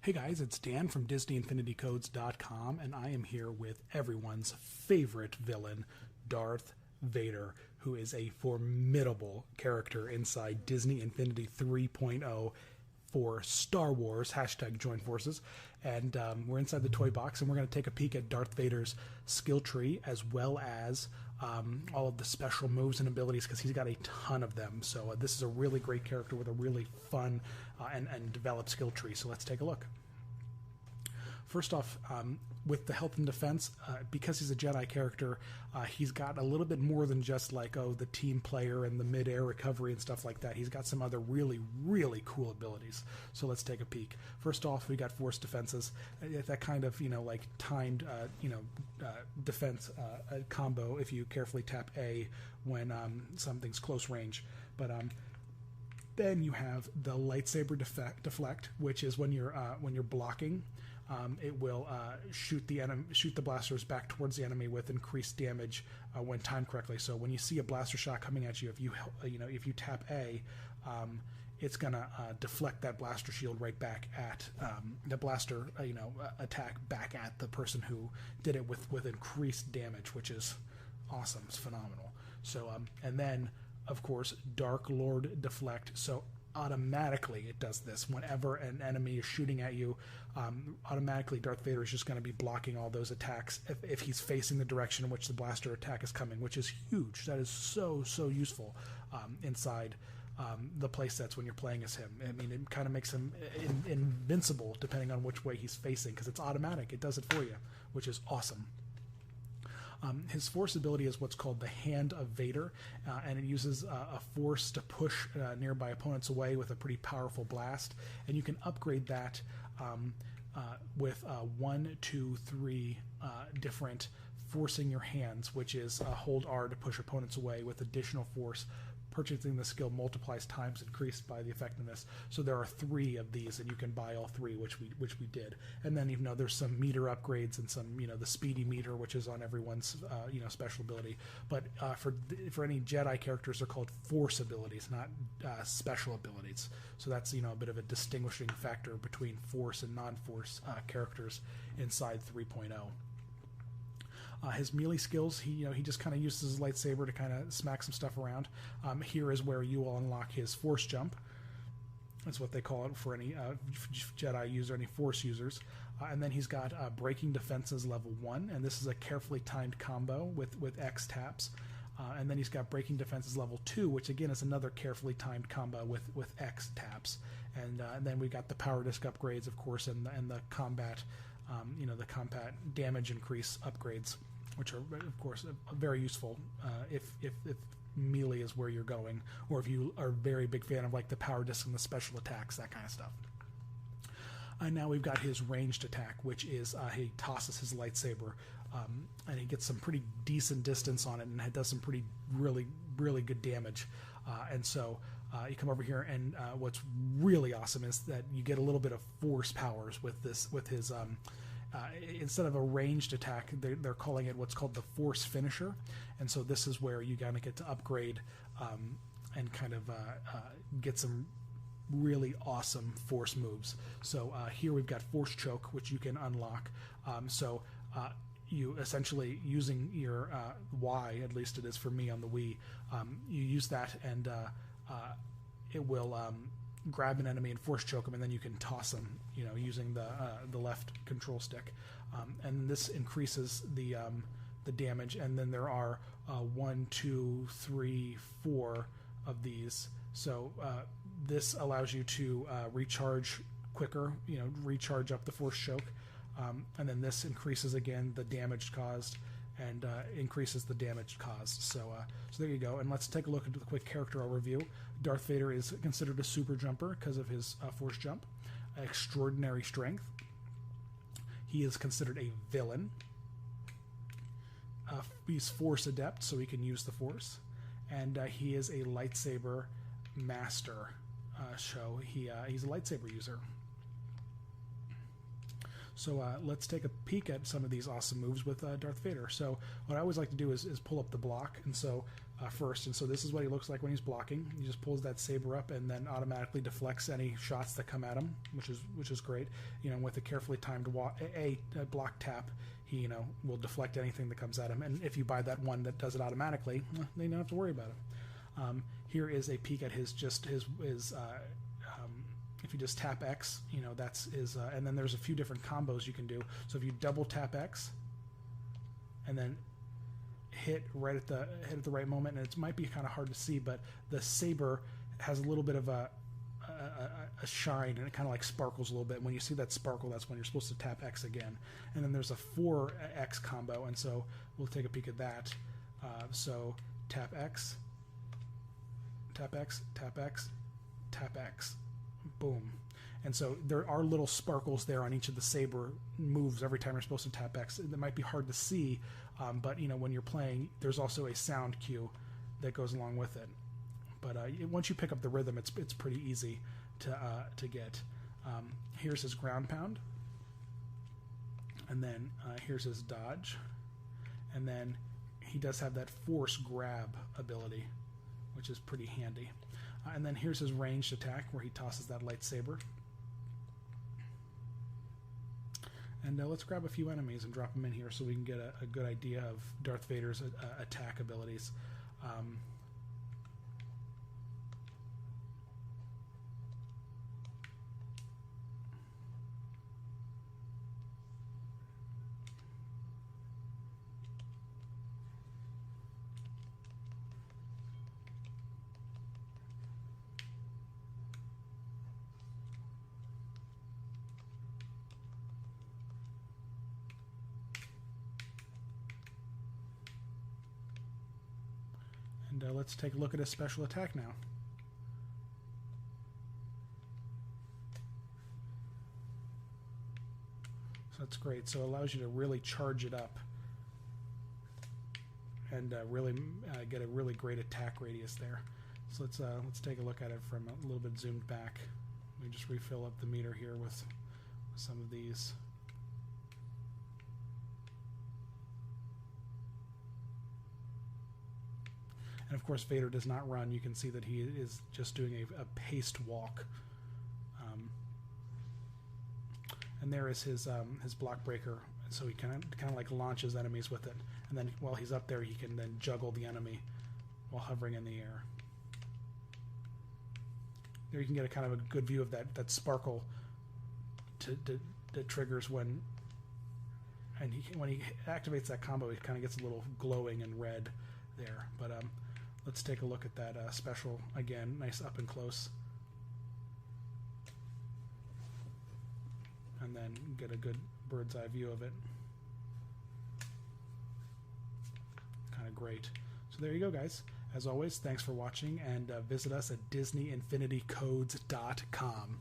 Hey guys, it's Dan from DisneyInfinityCodes.com, and I am here with everyone's favorite villain, Darth Vader, who is a formidable character inside Disney Infinity 3.0 for Star Wars, hashtag join forces. And we're inside the toy box, and we're going to take a peek at Darth Vader's skill tree, as well as all of the special moves and abilities, because he's got a ton of them. So this is a really great character with a really fun and developed skill tree. So let's take a look. First off, with the health and defense, because he's a Jedi character, he's got a little bit more than just like, oh, the team player and the mid-air recovery and stuff like that. He's got some other really, really cool abilities. So let's take a peek. First off, we got force defenses. That kind of, like timed, defense combo if you carefully tap A when something's close range. But then you have the lightsaber deflect, which is when you're blocking. It will shoot the blasters back towards the enemy with increased damage when timed correctly. So when you see a blaster shot coming at you, if you tap A, it's gonna deflect that blaster shield right back at the blaster attack back at the person who did it with increased damage, which is awesome. It's phenomenal. So and then of course Dark Lord deflect. So automatically it does this whenever an enemy is shooting at you. Automatically Darth Vader is just going to be blocking all those attacks if he's facing the direction in which the blaster attack is coming, which is huge. That is so useful inside the play sets when you're playing as him. I mean, it kind of makes him invincible depending on which way he's facing, because it's automatic. It does it for you, which is awesome. His force ability is what's called the Hand of Vader, and it uses a force to push nearby opponents away with a pretty powerful blast. And you can upgrade that with 1, 2, 3 different forcing your hands, which is hold R to push opponents away with additional force. Purchasing the skill multiplies times increased by the effectiveness. So there are 3 of these, and you can buy all 3, which we did. And then there's some meter upgrades and some the speedy meter, which is on everyone's special ability. But for any Jedi characters, they're called force abilities, not special abilities. So that's a bit of a distinguishing factor between force and non-force characters inside 3.0. His melee skills, he just kind of uses his lightsaber to kind of smack some stuff around. Here is where you will unlock his force jump. That's what they call it for any Jedi user, any force users. And then he's got breaking defenses level 1, and this is a carefully timed combo with X taps. And then he's got breaking defenses level 2, which again is another carefully timed combo with X taps. And then we got the power disc upgrades, of course, and the combat, the combat damage increase upgrades, which are of course very useful if melee is where you're going, or if you are a very big fan of like the power disc and the special attacks, that kind of stuff. And now we've got his ranged attack, which is he tosses his lightsaber, and he gets some pretty decent distance on it, and it does some really good damage. And so you come over here, and what's really awesome is that you get a little bit of force powers with his. Instead of a ranged attack, they're calling it what's called the Force Finisher, and so this is where you kind of get to upgrade and kind of get some really awesome force moves. So here we've got Force Choke, which you can unlock. You essentially, using your Y, at least it is for me on the Wii, you use that, and it will grab an enemy and force choke them, and then you can toss them, using the left control stick, and this increases the damage. And then there are 1, 2, 3, 4 of these. So this allows you to recharge quicker, recharge up the force choke, and then this increases again the damage caused, and increases the damage caused. So there you go. And let's take a look at the quick character overview. Darth Vader is considered a super jumper because of his force jump. Extraordinary strength. He is considered a villain. He's force adept, so he can use the force. And he is a lightsaber master. He's a lightsaber user. So let's take a peek at some of these awesome moves with Darth Vader. So what I always like to do is pull up the block, and so first, and so this is what he looks like when he's blocking. He just pulls that saber up and then automatically deflects any shots that come at him, which is great. You know, with a carefully timed block tap, he, you know, will deflect anything that comes at him. And if you buy that one that does it automatically, then you don't have to worry about it. Here is a peek at his if you just tap X, you know, that's his, and then there's a few different combos you can do. So if you double tap X and then hit at the right moment, and it might be kind of hard to see, but the saber has a little bit of a shine, and it kind of like sparkles a little bit. When you see that sparkle, that's when you're supposed to tap X again. And then there's a 4X combo, and so we'll take a peek at that. So tap X, tap X, tap X, tap X, boom. And so there are little sparkles there on each of the saber moves every time you're supposed to tap X. That might be hard to see, but you know, when you're playing, there's also a sound cue that goes along with it. But once you pick up the rhythm, it's pretty easy to get. Here's his ground pound, and then here's his dodge, and then he does have that force grab ability, which is pretty handy. And then here's his ranged attack, where he tosses that lightsaber. And let's grab a few enemies and drop them in here so we can get a good idea of Darth Vader's attack abilities. And let's take a look at his special attack now. So that's great. So it allows you to really charge it up and really get a really great attack radius there. So let's take a look at it from a little bit zoomed back. Let me just refill up the meter here with some of these. And of course, Vader does not run. You can see that he is just doing a paced walk. And there is his block breaker. So he kind of like launches enemies with it. And then while he's up there, he can then juggle the enemy while hovering in the air. There you can get a kind of a good view of that sparkle that triggers when he activates that combo. He kind of gets a little glowing and red there. But let's take a look at that special again, nice up and close, and then get a good bird's eye view of it. Kind of great. So there you go, guys. As always, thanks for watching, and visit us at DisneyInfinityCodes.com.